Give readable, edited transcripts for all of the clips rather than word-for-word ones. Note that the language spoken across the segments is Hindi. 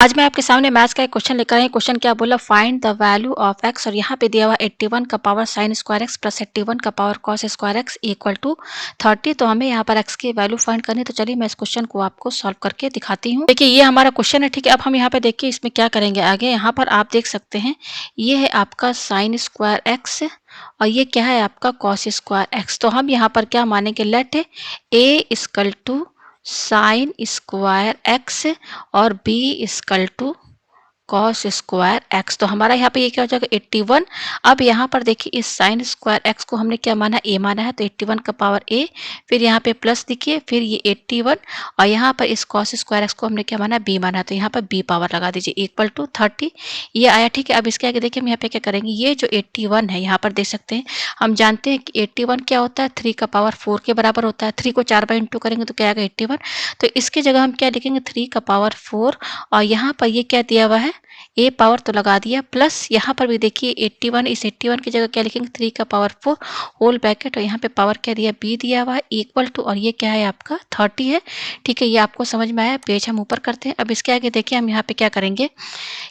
आज मैं आपके सामने मैथ्स का एक क्वेश्चन लेकर आई हूँ। क्वेश्चन क्या बोला, find the value of x, और यहाँ पे दिया हुआ 81 का power sine square x plus 81 का power cos square x equal to 30। तो हमें यहाँ पर एक्स की वैल्यू फाइंड करनी है। तो चलिए मैं इस क्वेश्चन को आपको सॉल्व करके दिखाती हूँ। देखिए ये हमारा क्वेश्चन है, ठीक है। अब हम यहाँ पे देखिए इसमें क्या करेंगे आगे। यहाँ पर आप देख सकते हैं ये है आपका साइन स्क्वायर एक्स और ये क्या है आपका कॉस स्क्वायर एक्स। तो हम यहाँ पर क्या मानेंगे, let a equal to sine square x और b equal to cos square x. तो हमारा यहाँ पे ये क्या हो जाएगा 81। अब यहाँ पर देखिए इस साइन स्क्वायर एक्स को हमने क्या माना, ए माना है। तो 81 का पावर ए, फिर यहाँ पे प्लस देखिए, फिर ये 81 और यहाँ पर इस कॉस स्क्वायर एक्स को हमने क्या माना, बी माना। तो यहाँ पर बी पावर लगा दीजिए इक्वल टू 30। ये आया, ठीक है। अब इसके आगे देखिए हम यहाँ पे क्या करेंगे, ये जो 81 है यहाँ पर देख सकते हैं, हम जानते हैं कि 81 क्या होता है, 3 का पावर 4 के बराबर होता है। 3 को 4 बार इंटू करेंगे तो क्या आएगा 81। तो इसकी जगह हम क्या लिखेंगे, 3 का पावर 4 और यहाँ पर ये क्या दिया हुआ है, ए पावर तो लगा दिया, प्लस यहाँ पर भी देखिए 81, इस 81 की जगह क्या लिखेंगे, 3 का पावर 4 होल ब्रैकेट और यहाँ पे पावर क्या दिया, बी दिया हुआ है इक्वल टू, और ये क्या है आपका 30 है, ठीक है। ये आपको समझ में आया। पेज हम ऊपर करते हैं। अब इसके आगे देखिए हम यहाँ पे क्या करेंगे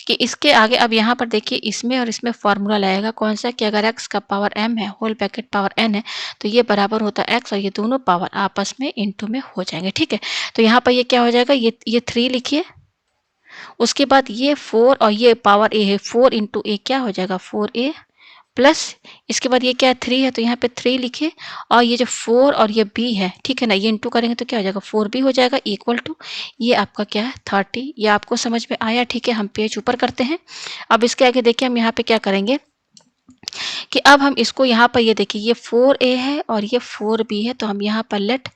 कि इसके आगे अब यहाँ पर देखिए इसमें और इसमें फॉर्मूला लगेगा कौन सा, कि अगर एक्स का पावर m है होल ब्रैकेट पावर n है तो ये बराबर होता है एक्स और ये दोनों पावर आपस में इंटू में हो जाएंगे, ठीक है। तो यहाँ पर ये क्या हो जाएगा, ये 3 लिखिए, उसके बाद ये 4 और ये पावर ए है, 4 इंटू ए क्या हो जाएगा 4a प्लस, इसके बाद ये क्या है 3 है तो यहाँ पे 3 लिखिए, और ये जो 4 और ये b है, ठीक है ना, ये इंटू करेंगे तो क्या हो जाएगा 4b हो जाएगा इक्वल टू, ये आपका क्या है 30। ये आपको समझ में आया, ठीक है। हम पेज ऊपर करते हैं। अब इसके आगे देखिए हम यहाँ पे क्या करेंगे कि अब हम इसको यहाँ पर ये देखिए ये 4a है और ये 4b है, तो हम यहाँ पर लेट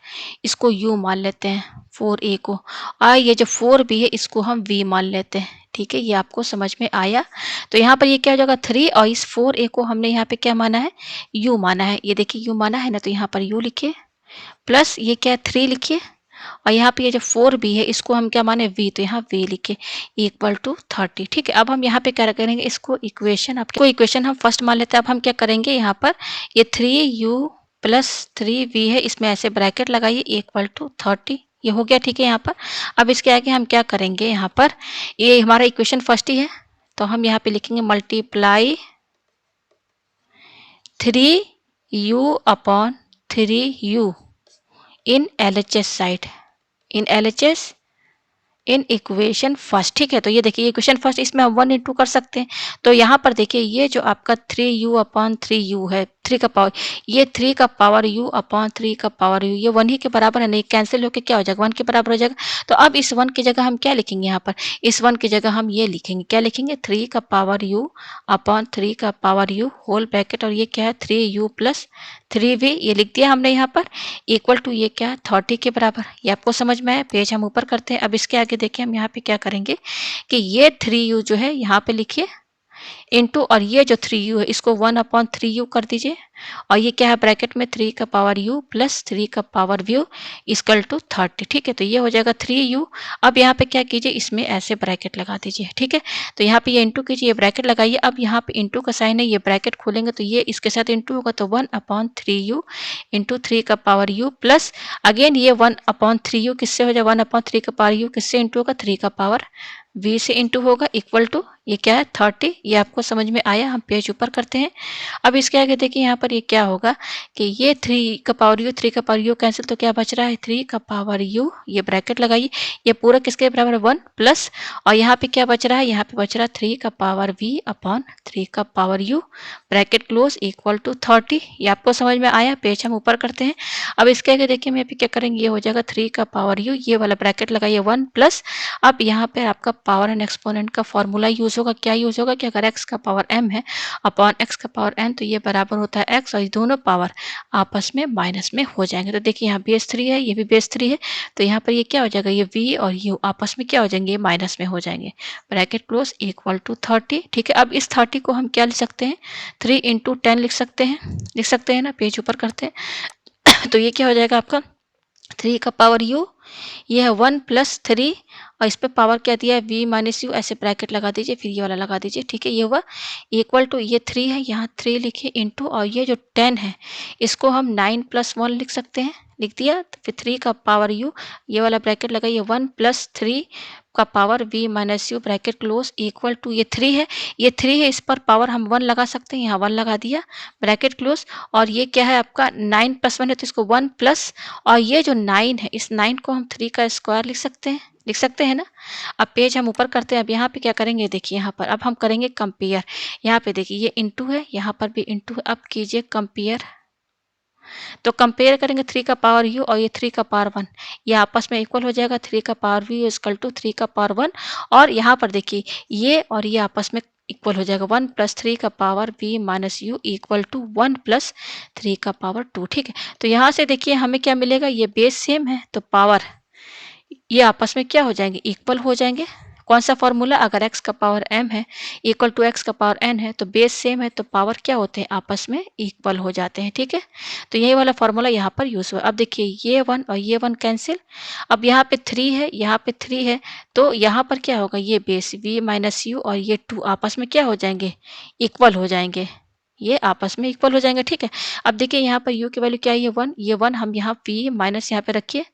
इसको u मान लेते हैं 4a को, और ये जो 4b है इसको हम v मान लेते हैं, ठीक है। ये आपको समझ में आया। तो यहाँ पर ये क्या हो जाएगा 3 और इस 4a को हमने यहाँ पे क्या माना है, u माना है। ये देखिए u माना है ना, तो यहाँ पर u लिखिए, प्लस ये क्या है 3 लिखिए, और यहाँ पे ये जो 4b है इसको हम क्या माने v, तो यहाँ v लिखे इक्वल टू 30, ठीक है। अब हम यहाँ पे क्या करेंगे, इसको इक्वेशन, आपको इक्वेशन हम फर्स्ट मान लेते हैं। अब हम क्या करेंगे, यहाँ पर ये 3u प्लस 3v है, इसमें ऐसे ब्रैकेट लगाइए इक्वल टू 30, ये हो गया, ठीक है। यहाँ पर अब इसके आगे हम क्या करेंगे, यहाँ पर ये हमारा इक्वेशन फर्स्ट ही है तो हम यहाँ पे लिखेंगे multiply 3u upon 3u in LHS side, in LHS in equation first, ठीक है। तो ये देखिए इक्वेशन फर्स्ट, इसमें हम 1 इंटू कर सकते हैं। तो यहाँ पर देखिए ये जो आपका 3u अपॉन 3u है, 3 का पावर, ये 3 का पावर u अपॉन 3 का पावर u, ये 1 ही के बराबर है, नहीं कैंसिल होकर क्या हो जाएगा 1 के बराबर हो जाएगा। तो अब इस 1 की जगह हम क्या लिखेंगे, यहाँ पर इस 1 की जगह हम ये लिखेंगे, क्या लिखेंगे 3 का पावर u अपॉन 3 का पावर u होल ब्रैकेट, और ये क्या है 3u प्लस 3v, ये लिख दिया हमने यहाँ पर इक्वल टू, ये क्या है 30 के बराबर। ये आपको समझ में आया। पेज हम ऊपर करते हैं। अब इसके आगे देखिए हम यहाँ पे क्या करेंगे कि ये 3u जो है यहाँ पे लिखिए इंटू, और ये जो 3u है इसको 1 अपॉन 3u कर दीजिए, और ये क्या है ब्रैकेट में 3 का पावर u प्लस 3 का पावर v इक्वल टू 30, ठीक है। तो ये हो जाएगा 3u। अब यहाँ पे क्या कीजिए, इसमें ऐसे ब्रैकेट लगा दीजिए, ठीक है। तो यहाँ पे ये इंटू कीजिए, ये ब्रैकेट लगाइए। अब यहाँ पे इंटू का साइन है, ये ब्रैकेट खोलेंगे तो ये इसके साथ इंटू होगा, तो 1 अपॉन 3u इंटू 3 का पावर u प्लस अगेन ये 1 अपॉन 3u किससे हो जाए, 1 अपॉन 3 का पावर u किससे इंटू होगा, 3 का पावर v से इंटू होगा इक्वल टू, ये क्या है 30। ये आपको समझ में आया। हम पेज ऊपर करते हैं। अब इसके आगे देखिए यहाँ पर ये क्या होगा कि ये 3 का पावर u, 3 का पावर u कैंसिल, तो क्या बच रहा है 3 का पावर u, ये ब्रैकेट लगाइए, ये पूरा किसके बराबर है 1 प्लस, और यहाँ पे क्या बच रहा है, यहाँ पे बच रहा है 3 का पावर v अपॉन 3 का power u bracket close equal to 30। ये आपको समझ में आया। पेज हम ऊपर करते हैं। अब इसके आगे देखिए हम यहाँ पे क्या करेंगे, ये हो जाएगा 3 का पावर u, ये वाला ब्रैकेट लगाइए 1 प्लस, अब यहाँ पे आपका पावर एंड एक्सपोनेंट का फॉर्मूला यूज होगा। क्या यूज होगा कि अगर x का पावर m है अपॉन x का पावर n, तो ये बराबर होता है x, और ये दोनों पावर आपस में माइनस में हो जाएंगे। तो देखिए यहाँ बेस 3 है, ये भी बेस 3 है, तो यहाँ पर ये क्या हो जाएगा, ये v और u आपस में क्या हो जाएंगे, माइनस में हो जाएंगे, ब्रैकेट क्लोज इक्वल टू 30, ठीक है। अब इस 30 को हम क्या लिख सकते हैं, 3 इंटू 10 लिख सकते हैं ना। पेज ऊपर करते हैं तो ये क्या हो जाएगा आपका 3 का पावर u, ये है 1 प्लस 3, और इस पे पावर क्या दिया है v माइनस यू, ऐसे ब्रैकेट लगा दीजिए, फिर ये वाला लगा दीजिए, ठीक है। ये हुआ इक्वल टू, ये 3 है, यहाँ 3 लिखिए इंटू, और ये जो 10 है इसको हम 9 प्लस 1 लिख सकते हैं, लिख दिया। तो फिर 3 का पावर u, ये वाला ब्रैकेट लगाइए 1 प्लस 3 का power v minus u bracket close equal to ये 3 है, ये 3 है, इस पर पावर हम 1 लगा सकते हैं, यहाँ 1 लगा दिया ब्रैकेट क्लोज। और ये क्या है आपका 9 प्लस 1 है तो इसको 1 प्लस, और ये जो 9 है इस 9 को हम 3 का स्क्वायर लिख सकते हैं ना। अब पेज हम ऊपर करते हैं। अब यहाँ पे क्या करेंगे, देखिए यहाँ पर अब हम करेंगे कंपेयर। यहाँ पे देखिए ये इंटू है, यहाँ पर भी इंटू है। अब कीजिए कंपेयर, तो कंपेयर करेंगे 3 का पावर u और ये 3 का पावर 1, ये आपस में इक्वल हो जाएगा। 3 का पावर v इक्वल टू 3 का पावर 1, और यहाँ पर देखिए ये और ये आपस में इक्वल हो जाएगा। 1 प्लस 3 का power v minus u equal to 1 plus 3 का पावर 2। ठीक है, तो यहाँ से देखिए हमें क्या मिलेगा, ये बेस सेम है तो पावर ये आपस में क्या हो जाएंगे, इक्वल हो जाएंगे। कौन सा फॉर्मूला, अगर x का पावर m है इक्वल टू x का पावर n है तो बेस सेम है तो पावर क्या होते हैं, आपस में इक्वल हो जाते हैं। ठीक है, तो यही वाला फॉर्मूला यहाँ पर यूज हुआ। अब देखिए ये 1 और ये 1 कैंसिल। अब यहाँ पे 3 है, यहाँ पे 3 है, तो यहाँ पर क्या होगा, ये बेस v माइनस यू और ये 2 आपस में क्या हो जाएंगे, इक्वल हो जाएंगे, ये आपस में इक्वल हो जाएंगे। ठीक है, अब देखिए यहाँ पर u की वैल्यू क्या है, ये 1, ये 1 हम यहाँ v माइनस यहाँ पे रखिए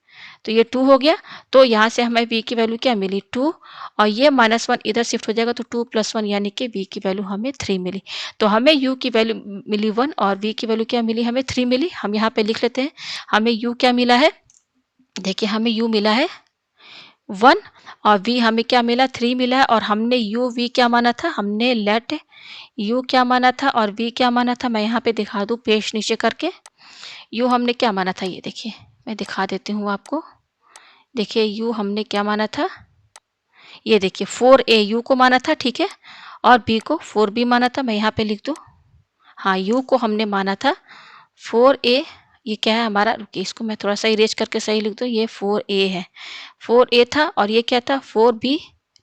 तो ये 2 हो गया। तो यहाँ से हमें v की वैल्यू क्या मिली, 2, और ये -1 इधर शिफ्ट हो जाएगा तो 2 + 1 यानी कि v की वैल्यू हमें 3 मिली। तो हमें u की वैल्यू मिली 1 और v की वैल्यू क्या मिली, हमें 3 मिली। हम यहाँ पे लिख लेते हैं, हमें u क्या मिला है, देखिए हमें u मिला है 1 और v हमें क्या मिला, 3 मिला है। और हमने u v क्या माना था, हमने लेट u क्या माना था और v क्या माना था, मैं यहाँ पे दिखा दूँ पेज नीचे करके। u हमने क्या माना था, ये देखिए मैं दिखा देती हूँ आपको। देखिए u हमने क्या माना था, ये देखिए 4a u को माना था, ठीक है, और b को 4b माना था। मैं यहाँ पे लिख दूँ, हाँ u को हमने माना था 4a, ये क्या है हमारा, रुकिए इसको मैं थोड़ा सा इरेज करके सही लिख दूँ, ये 4a है, 4a था, और ये क्या था 4b,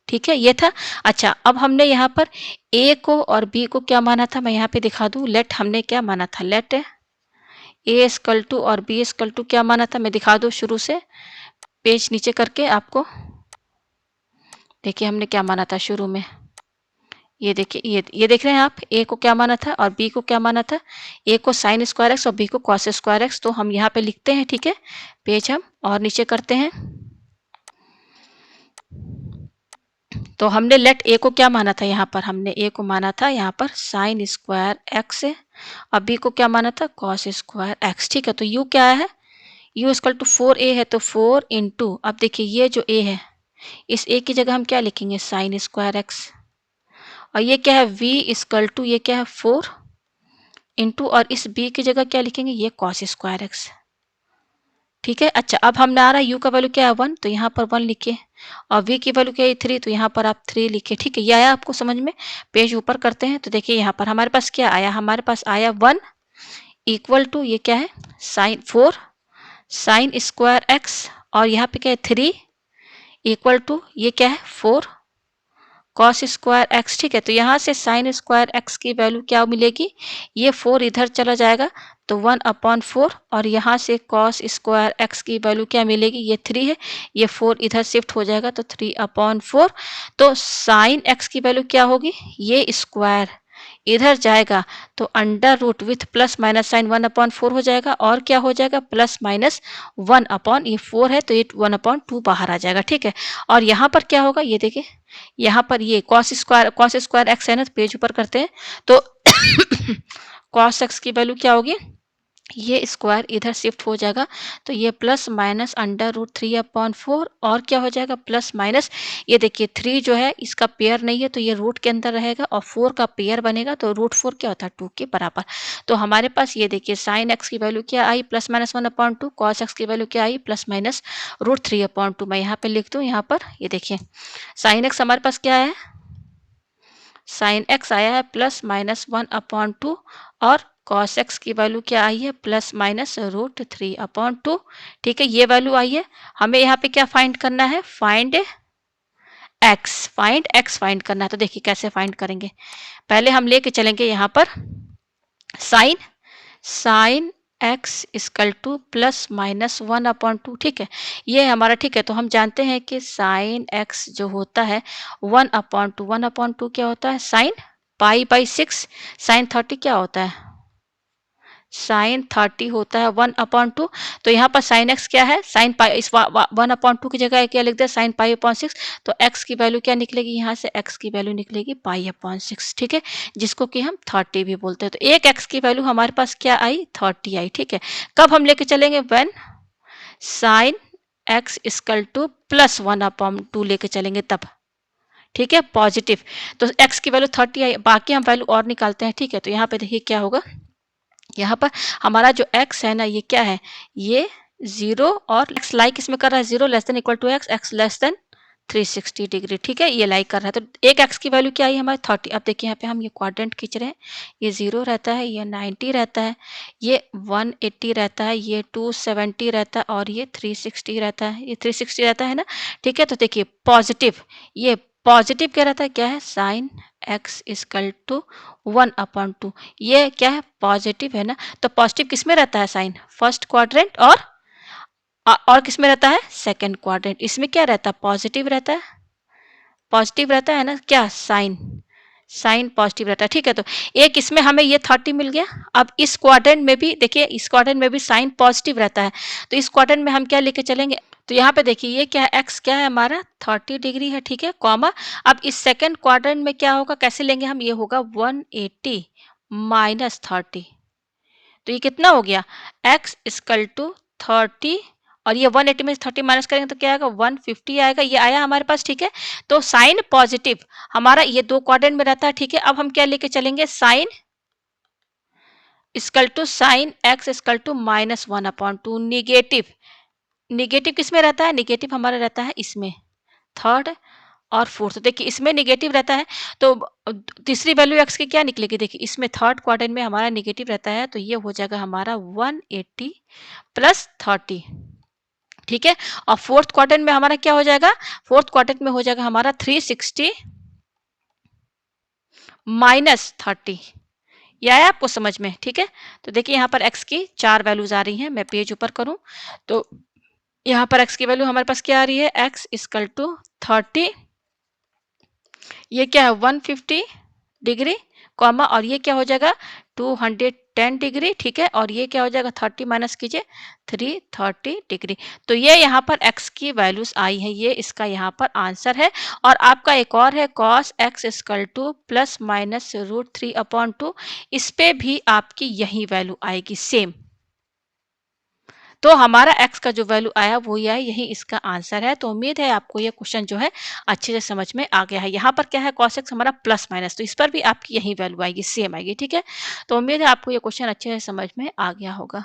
ठीक है, ये था। अच्छा, अब हमने यहाँ पर a को और b को क्या माना था, मैं यहाँ पे दिखा दूँ, लेट हमने क्या माना था, लेट a इक्वल टू और b इक्वल टू क्या माना था, मैं दिखा दूँ शुरू से पेज नीचे करके आपको। देखिए हमने क्या माना था शुरू में, ये देखिए ये देख रहे हैं आप, a को क्या माना था और b को क्या माना था, a को साइन स्क्वायर एक्स और b को कॉस स्क्वायर एक्स। तो हम यहाँ पे लिखते हैं, ठीक है, पेज हम और नीचे करते हैं। तो हमने लेट a को क्या माना था, यहाँ पर हमने a को माना था यहाँ पर साइन स्क्वायर एक्स और b को क्या माना था, कॉस स्क्वायर एक्स। ठीक है, तो u क्या है, u इक्वल टू 4a है तो 4 इंटू, अब देखिए ये जो a है इस a की जगह हम क्या लिखेंगे, साइन स्क्वायर एक्स, और ये क्या है v इक्वल टू, ये क्या है 4 इंटू, और इस b की जगह क्या लिखेंगे, ये कॉस स्क्वायर एक्स। ठीक है, अच्छा अब हमने आ रहा है u का वैल्यू क्या है 1 तो यहाँ पर 1 लिखिए, और v की वैल्यू क्या है 3 तो यहाँ पर आप 3 लिखिए। ठीक है, ये आया आपको समझ में। पेज ऊपर करते हैं तो देखिए यहाँ पर हमारे पास क्या आया, हमारे पास आया 1 इक्वल टू, ये क्या है साइन 4 साइन स्क्वायर एक्स, और यहाँ पे क्या है 3 इक्वल टू, ये क्या है 4 कॉस स्क्वायर एक्स। ठीक है, तो यहाँ से साइन स्क्वायर एक्स की वैल्यू क्या मिलेगी, ये 4 इधर चला जाएगा तो 1/4, और यहाँ से कॉस स्क्वायर एक्स की वैल्यू क्या मिलेगी, ये 3 है, ये 4 इधर शिफ्ट हो जाएगा तो 3/4। तो साइन एक्स की वैल्यू क्या होगी, ये स्क्वायर इधर जाएगा तो under root with plus minus sign 1/4 हो जाएगा, और क्या हो जाएगा प्लस माइनस 1 ये 4 है तो ये 1/2 बाहर आ जाएगा। ठीक है, और यहाँ पर क्या होगा, ये देखिए यहाँ पर ये कॉस स्क्वायर एक्स है ना, तो पेज ऊपर करते हैं तो कॉस एक्स की वैल्यू क्या होगी, ये स्क्वायर इधर शिफ्ट हो जाएगा तो ये प्लस माइनस अंडर रूट 3/4, और क्या हो जाएगा प्लस माइनस, ये देखिए 3 जो है इसका पेयर नहीं है तो ये रूट के अंदर रहेगा, और 4 का पेयर बनेगा तो रूट 4 क्या होता है 2 के बराबर। तो हमारे पास ये देखिए साइन एक्स की वैल्यू क्या आई, प्लस माइनस 1/2, कॉस एक्स की वैल्यू क्या आई, प्लस माइनस रूट 3/2। मैं यहाँ पे लिख दूँ, यहाँ पर ये देखिए साइन एक्स हमारे पास क्या है, साइन एक्स आया है प्लस माइनस 1/2, और कॉस एक्स की वैल्यू क्या आई है, प्लस माइनस रूट 3/2। ठीक है, ये वैल्यू आई है। हमें यहाँ पे क्या फाइंड करना है, फाइंड एक्स फाइंड करना है। तो देखिए कैसे फाइंड करेंगे, पहले हम लेके चलेंगे यहाँ पर sine x equal two plus minus 1/2। ठीक है, ये हमारा, ठीक है, तो हम जानते हैं कि साइन एक्स जो होता है 1/2 क्या होता है, साइन पाई/6, साइन 30 क्या होता है, साइन 30 होता है 1/2। तो यहाँ पर साइन एक्स क्या है, साइन पाई, इस 1/2 की जगह क्या लिख दे, साइन पाई/6। तो एक्स की वैल्यू क्या निकलेगी, यहाँ से एक्स की वैल्यू निकलेगी पाई/6, ठीक है, जिसको कि हम 30 भी बोलते हैं। तो एक एक्स की वैल्यू हमारे पास क्या आई, 30 आई, ठीक है। कब हम लेके चलेंगे, when sine x equal two plus 1/2 लेके चलेंगे तब, ठीक है, पॉजिटिव। तो एक्स की वैल्यू 30 आई, बाकी हम वैल्यू और निकालते हैं, ठीक है। तो यहाँ पे देखिए क्या होगा, यहाँ पर हमारा जो x है ना, ये क्या है, ये 0 और x लाइक इसमें कर रहा है 0 less than equal to x less than 360 degree, ठीक है, ये लाइक कर रहा है। तो एक x की वैल्यू क्या आई हमारी 30। अब देखिए यहाँ पे हम ये क्वाड्रेंट खींच रहे हैं, ये 0 रहता है, ये 90 रहता है, ये 180 रहता है, ये 270 रहता है और ये 360 रहता है, ये 360 रहता है ना, ठीक है। तो देखिए पॉजिटिव, ये पॉजिटिव क्या रहता है, क्या है, साइन x इक्वल टू 1/2, ये क्या है, पॉजिटिव है ना। तो पॉजिटिव किस में रहता है, साइन फर्स्ट क्वाड्रेंट और किस में रहता है, सेकंड क्वाड्रेंट। इसमें क्या रहता है, पॉजिटिव रहता है, पॉजिटिव रहता है ना, क्या, साइन, साइन पॉजिटिव रहता है, ठीक है। तो एक इसमें हमें ये 30 मिल गया। अब इस क्वाड्रेंट में भी देखिए, इस क्वाड्रेंट में भी साइन पॉजिटिव रहता है, तो इस क्वाड्रेंट में हम क्या लेके चलेंगे। तो यहाँ पे देखिए ये क्या है, एक्स क्या है हमारा 30 डिग्री है, ठीक है, कॉमा। अब इस सेकंड क्वाड्रेंट में क्या होगा, कैसे लेंगे हम, ये होगा 180 माइनस 30। तो ये कितना हो गया, x इक्वल टू 30 और ये 180 में 30 माइनस करेंगे तो क्या आएगा, 150 आएगा, ये आया हमारे पास, ठीक है। तो साइन पॉजिटिव हमारा ये दो क्वाड्रेंट में रहता है, ठीक है। अब हम क्या लेके चलेंगे, sine equal to sine x equal to -1/2, negative, negative किस में रहता है, निगेटिव हमारा रहता है इसमें, थर्ड और फोर्थ। देखिए इसमें निगेटिव रहता है, तो तीसरी वैल्यू x की क्या निकलेगी, देखिए इसमें थर्ड क्वाड्रेंट में हमारा निगेटिव रहता है, तो ये हो जाएगा हमारा 180 प्लस 30, ठीक है। और फोर्थ क्वाड्रेंट में हमारा क्या हो जाएगा, फोर्थ क्वाड्रेंट में हो जाएगा हमारा 360 माइनस 30। ये आया आपको समझ में, ठीक है। तो देखिए यहाँ पर x की 4 वैल्यूज आ रही हैं, मैं पेज ऊपर करूं तो यहाँ पर x की वैल्यू हमारे पास क्या आ रही है, x इक्वल टू 30, ये क्या है 150 डिग्री, कॉमा, और ये क्या हो जाएगा 210 डिग्री, ठीक है। और ये क्या हो जाएगा 30 माइनस कीजिए 330 डिग्री। तो ये यहाँ पर x की वैल्यूज आई हैं, ये इसका यहाँ पर आंसर है। और आपका एक और है cos x equal two plus minus √3/2, इस पे भी आपकी यही वैल्यू आएगी सेम। तो हमारा x का जो वैल्यू आया वो ही है, यही इसका आंसर है। तो उम्मीद है आपको ये क्वेश्चन जो है अच्छे से समझ में आ गया है। यहाँ पर क्या है, cos x हमारा प्लस माइनस, तो इस पर भी आपकी यही वैल्यू आएगी, सेम आएगी, ठीक है। तो उम्मीद है आपको ये क्वेश्चन अच्छे से समझ में आ गया होगा।